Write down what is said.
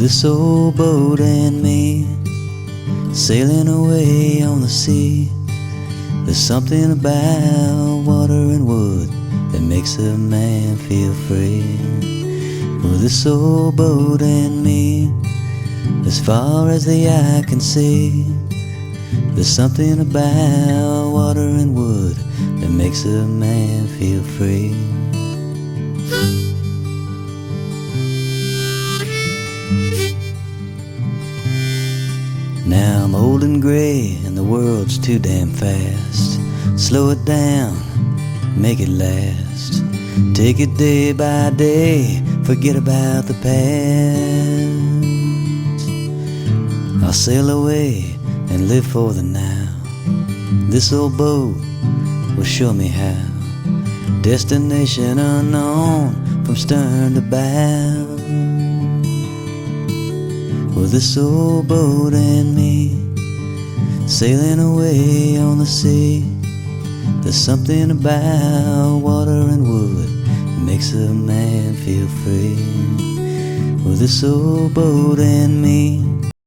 this old boat and me, sailing away on the sea. There's something about water and wood that makes a man feel free. Well, this old boat and me, as far as the eye can see, there's something about water and wood that makes a man feel free. Now I'm old and grey and the world's too damn fast. Slow it down, make it last. Take it day by day, forget about the past. I'll sail away and live for the now. This old boat will show me how. Destination unknown from stern to bow. Well, this old boat and me, sailing away on the sea. There's something about water and wood that makes a man feel free. Well, this old boat and me,